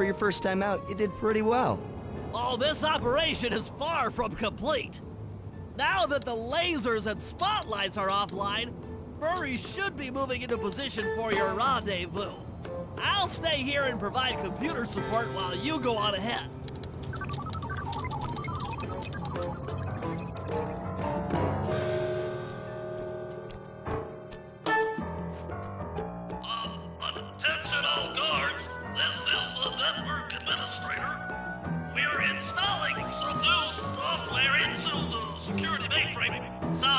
for your first time out, you did pretty well. Oh, this operation is far from complete. Now that the lasers and spotlights are offline, Murray should be moving into position for your rendezvous. I'll stay here and provide computer support while you go on ahead. Attention all guards, this is the network administrator. We're installing some new software into the security mainframe, so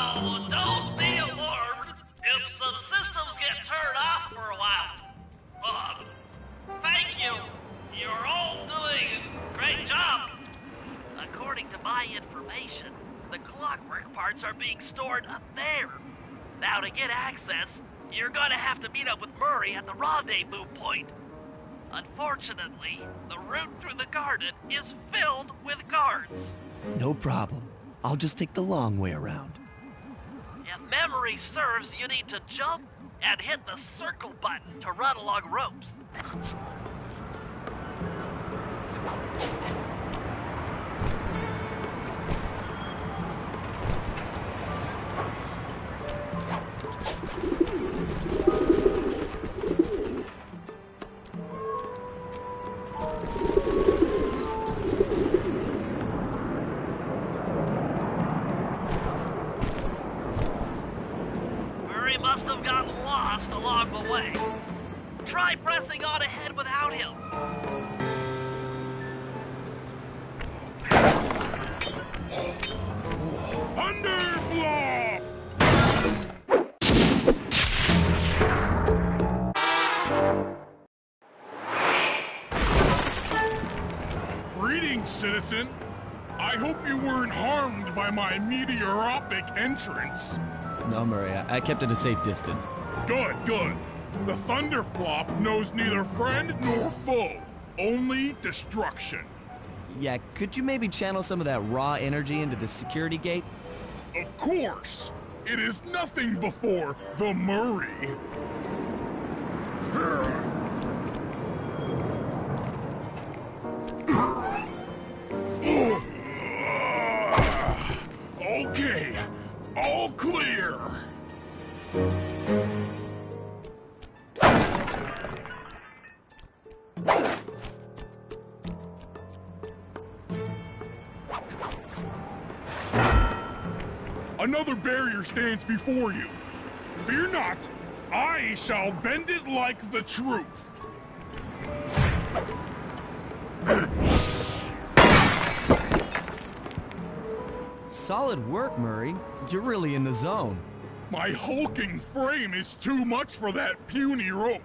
don't be alarmed if some systems get turned off for a while. Thank you. You're all doing a great job. According to my information, the clockwork parts are being stored up there. Now to get access, you're gonna have to meet up with Murray at the rendezvous point. Unfortunately, the route through the garden is filled with guards. No problem. I'll just take the long way around. If memory serves, you need to jump and hit the circle button to run along ropes. Murray must have gotten lost along the way. Try pressing on ahead without him. Thunderflaw! Greetings, citizen. I hope you weren't harmed by my meteoropic entrance. No, Murray, I kept at a safe distance. Good, good. The Thunderflop knows neither friend nor foe, only destruction. Yeah, could you maybe channel some of that raw energy into the security gate? Of course! It is nothing before the Murray. Okay, all clear. Another barrier stands before you. Fear not, I shall bend it like the truth. Solid work, Murray. You're really in the zone. My hulking frame is too much for that puny rope.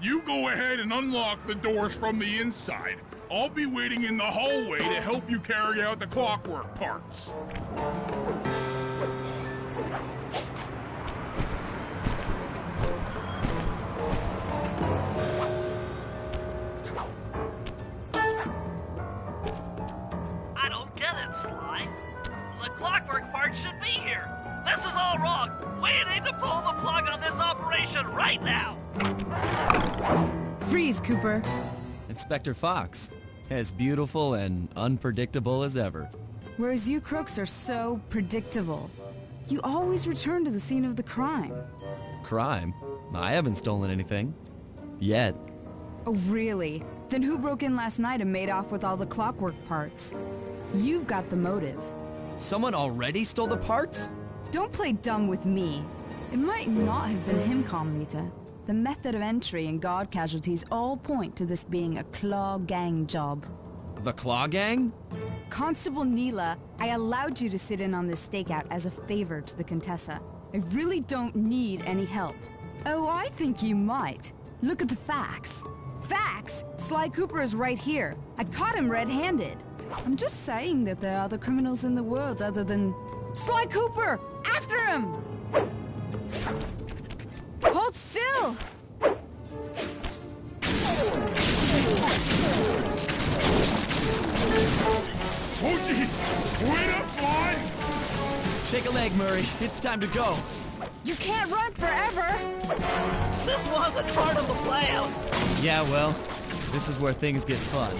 You go ahead and unlock the doors from the inside. I'll be waiting in the hallway to help you carry out the clockwork parts. I don't get it, Sly. The clockwork part should be here. This is all wrong. We need to pull the plug on this operation right now. Freeze, Cooper. Inspector Fox, as beautiful and unpredictable as ever. Whereas you crooks are so predictable. You always return to the scene of the crime. Crime? I haven't stolen anything. Yet. Oh, really? Then who broke in last night and made off with all the clockwork parts? You've got the motive. Someone already stole the parts? Don't play dumb with me. It might not have been him, Carmelita. The method of entry and guard casualties all point to this being a Claw Gang job. The Claw Gang? Constable Neela, I allowed you to sit in on this stakeout as a favor to the Contessa. I really don't need any help. Oh, I think you might. Look at the facts. Facts? Sly Cooper is right here. I caught him red-handed. I'm just saying that there are other criminals in the world other than... Sly Cooper! After him! Hold still! Poochie, wait up, Fly! Shake a leg, Murray. It's time to go. You can't run forever! This wasn't part of the plan. Yeah, well, This is where things get fun.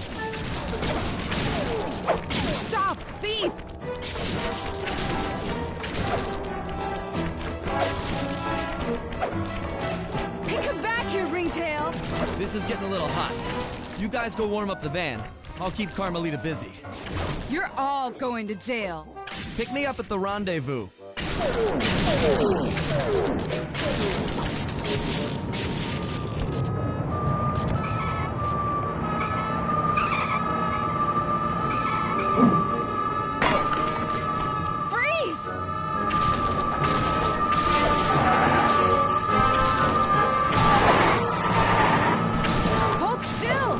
Stop, thief! Hey, come back here, Ringtail! This is getting a little hot. You guys go warm up the van. I'll keep Carmelita busy. You're all going to jail. Pick me up at the rendezvous. Freeze! Hold still!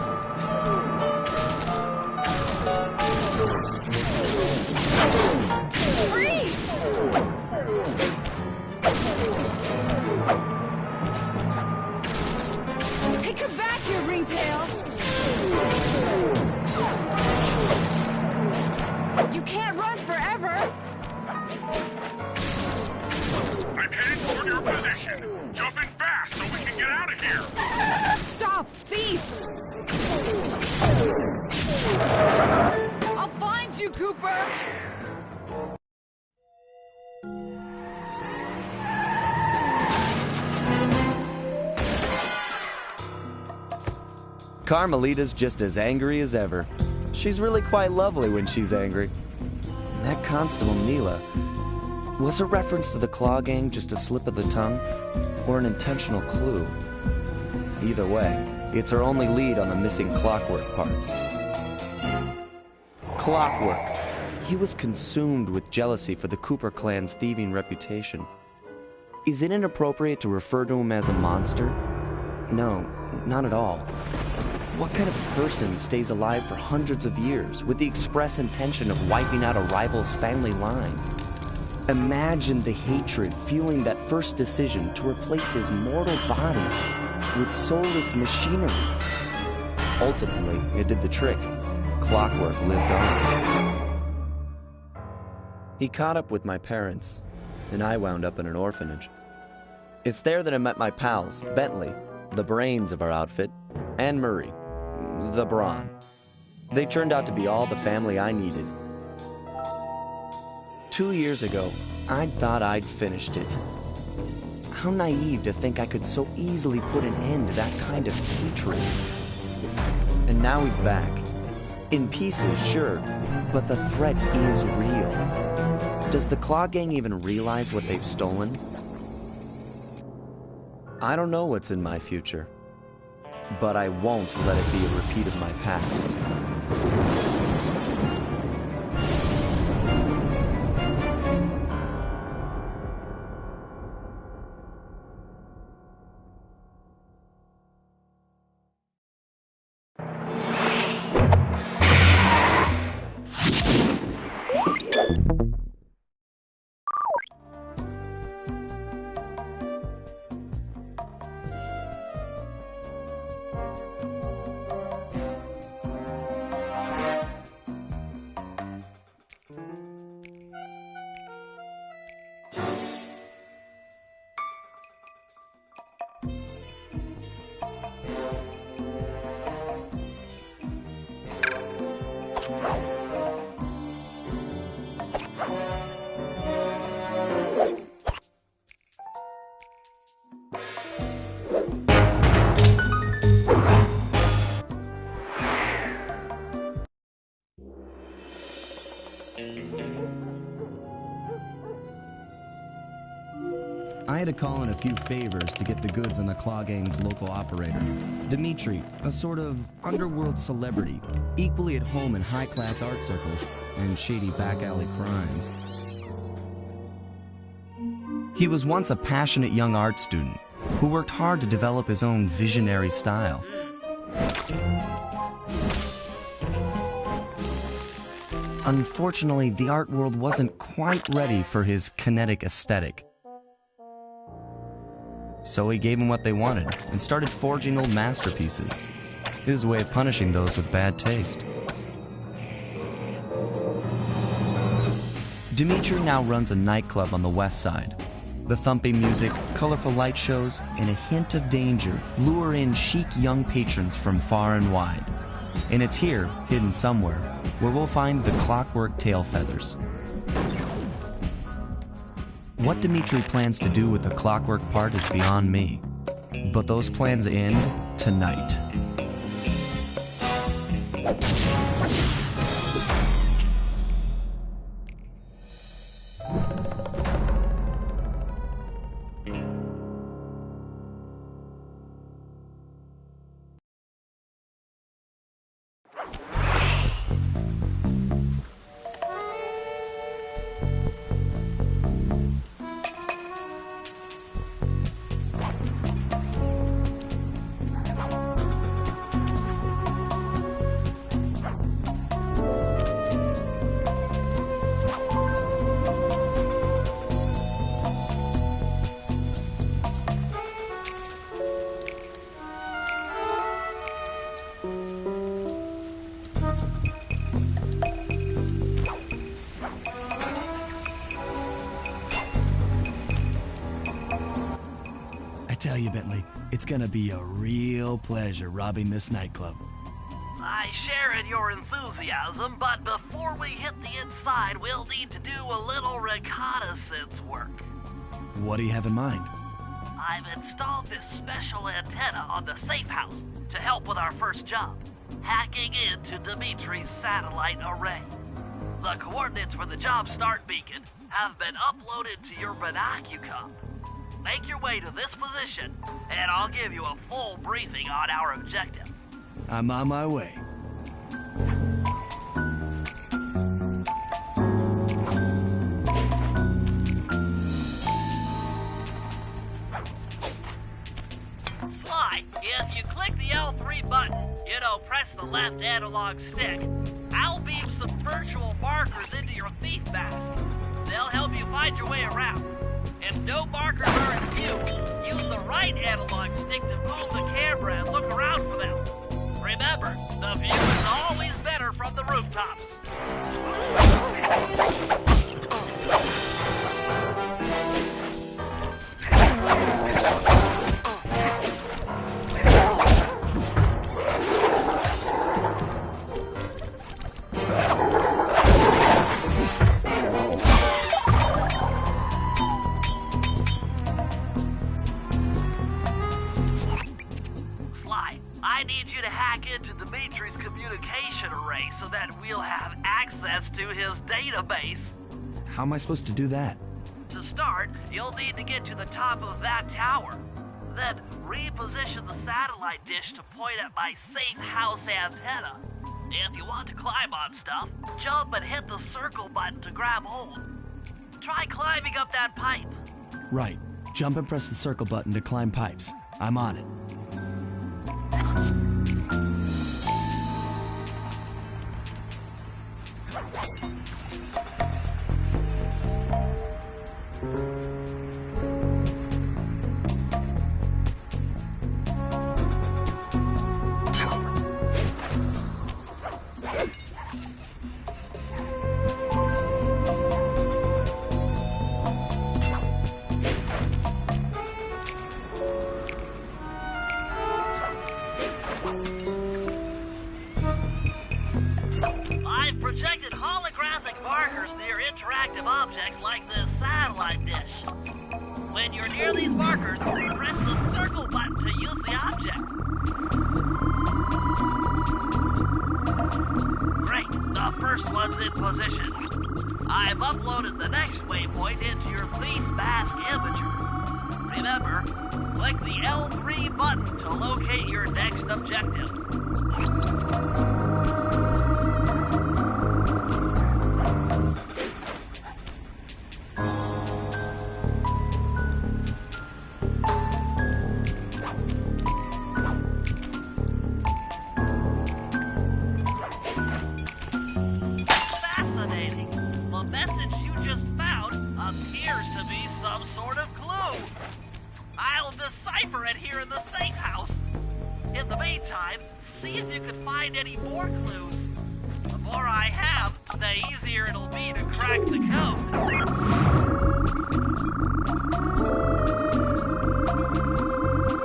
Freeze! Hey, come back here, Ringtail! You can't run forever! I'm heading toward your position. Jump in fast so we can get out of here. Stop, thief! I'll find you, Cooper! Carmelita's just as angry as ever. She's really quite lovely when she's angry. And that Constable Neela, was a reference to the Claw Gang just a slip of the tongue, or an intentional clue? Either way, it's our only lead on the missing Clockwork parts. Clockwork. He was consumed with jealousy for the Cooper clan's thieving reputation. Is it inappropriate to refer to him as a monster? No, not at all. What kind of person stays alive for hundreds of years with the express intention of wiping out a rival's family line? Imagine the hatred fueling that first decision to replace his mortal body with soulless machinery. Ultimately, it did the trick. Clockwork lived on. He caught up with my parents, and I wound up in an orphanage. It's there that I met my pals, Bentley, the brains of our outfit, and Murray, the brawn. They turned out to be all the family I needed. 2 years ago, I thought I'd finished it. How naive to think I could so easily put an end to that kind of hatred. And now he's back. In pieces, sure, but the threat is real. Does the Claw Gang even realize what they've stolen? I don't know what's in my future, but I won't let it be a repeat of my past. I had to call in a few favors to get the goods on the Claw Gang's local operator, Dimitri, a sort of underworld celebrity, equally at home in high-class art circles and shady back-alley crimes. He was once a passionate young art student who worked hard to develop his own visionary style. Unfortunately, the art world wasn't quite ready for his kinetic aesthetic. So he gave them what they wanted and started forging old masterpieces. His way of punishing those with bad taste. Dimitri now runs a nightclub on the west side. The thumping music, colorful light shows, and a hint of danger lure in chic young patrons from far and wide. And it's here, hidden somewhere, where we'll find the Clockwork Tail Feathers. What Dimitri plans to do with the clockwork part is beyond me. But those plans end tonight. I tell you, Bentley, it's gonna be a real pleasure robbing this nightclub. I share in your enthusiasm, but before we hit the inside, we'll need to do a little reconnaissance work. What do you have in mind? I've installed this special antenna on the safe house to help with our first job, hacking into Dimitri's satellite array. The coordinates for the job start beacon have been uploaded to your Binocucom. Make your way to this position, and I'll give you a full briefing on our objective. I'm on my way. Sly, if you click the L3 button, press the left analog stick, I'll beam some virtual markers into your thief mask. They'll help you find your way around. If no markers are in view, use the right analog stick to move the camera and look around for them. Remember, the view is always better from the rooftops. I need you to hack into Dimitri's communication array so that we'll have access to his database. How am I supposed to do that? To start, you'll need to get to the top of that tower. Then reposition the satellite dish to point at my safe house antenna. If you want to climb on stuff, jump and hit the circle button to grab hold. Try climbing up that pipe. Right. Jump and press the circle button to climb pipes. I'm on it. I've projected holographic markers near interactive objects like this satellite dish. When you're near these markers, press the circle button to use the object. Great, the first one's in position. I've uploaded the next waypoint into your thief mask imager. Remember, click the L3 button to locate your next objective. Fascinating. The message you just found appears to be some sort of clue. I'll decipher it here in the safe house. In the meantime, see if you can find any more clues. The more I have, the easier it'll be to crack the code.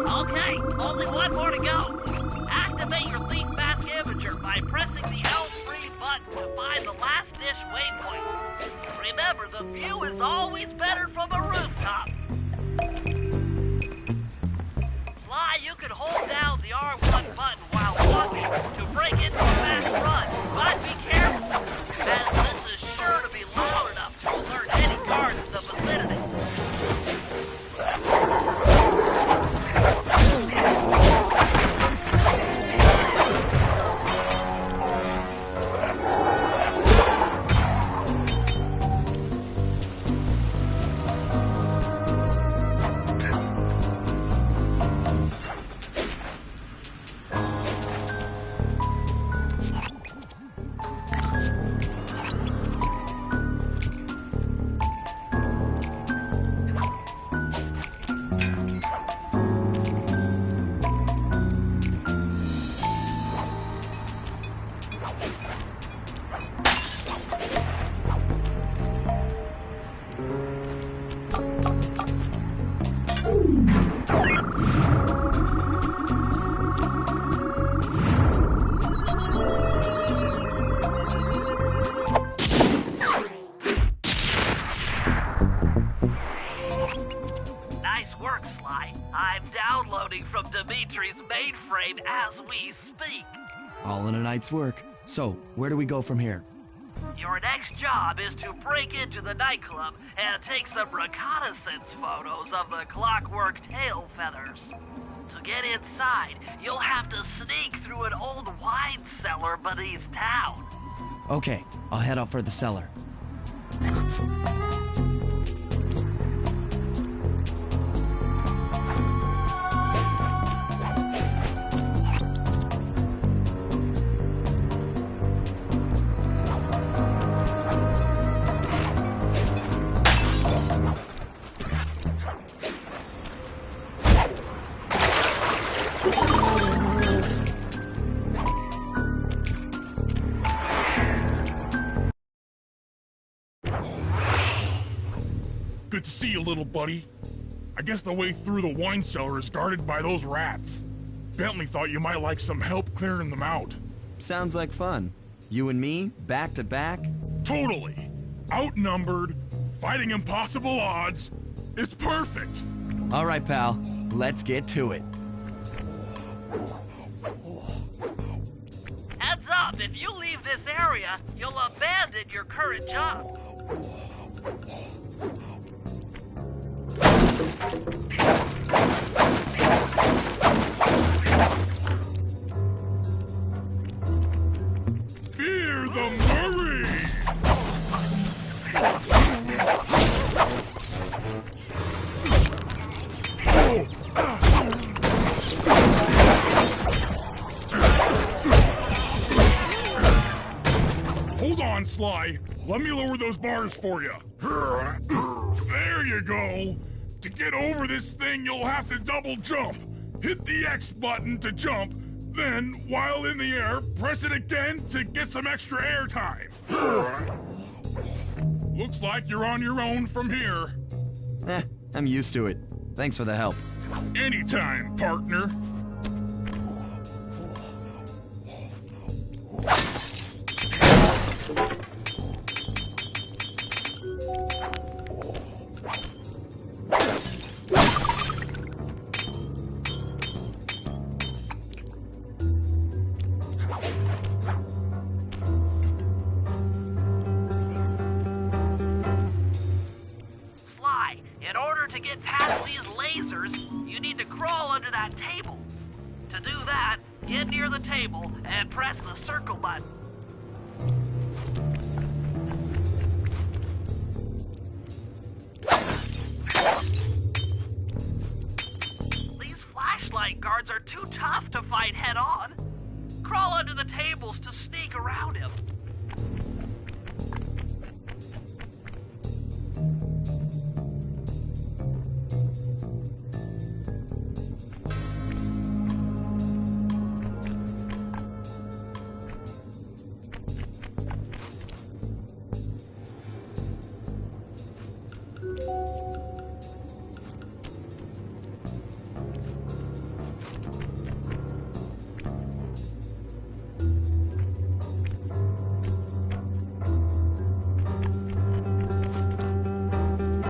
Okay, only one more to go. Activate your Thief Mask Imager by pressing the L3 button to find the last dish waypoint. Remember, the view is always better from a rooftop. Sly, you can hold down the R1 button while walking to break into a fast run, but be careful, as this is sure to be loud enough to alert any guards in the vicinity. Nice work, Sly. I'm downloading from Dimitri's mainframe as we speak. All in a night's work. So, where do we go from here? Your next job is to break into the nightclub and take some reconnaissance photos of the Clockwork Tail Feathers. To get inside, you'll have to sneak through an old wine cellar beneath town. Okay, I'll head out for the cellar. Good to see you, little buddy. I guess the way through the wine cellar is guarded by those rats. Bentley thought you might like some help clearing them out. Sounds like fun. You and me, back to back? Totally. Outnumbered, fighting impossible odds. It's perfect. All right, pal. Let's get to it. Heads up, if you leave this area, you'll abandon your current job. Fear the Murray! Hold on, Sly. Let me lower those bars for you. There you go. To get over this thing, you'll have to double jump. Hit the X button to jump, then, while in the air, press it again to get some extra air time. Looks like you're on your own from here. I'm used to it. Thanks for the help. Anytime, partner. In order to get past these lasers, you need to crawl under that table. To do that, get near the table and press the circle button. These flashlight guards are too tough to fight head-on. Crawl under the table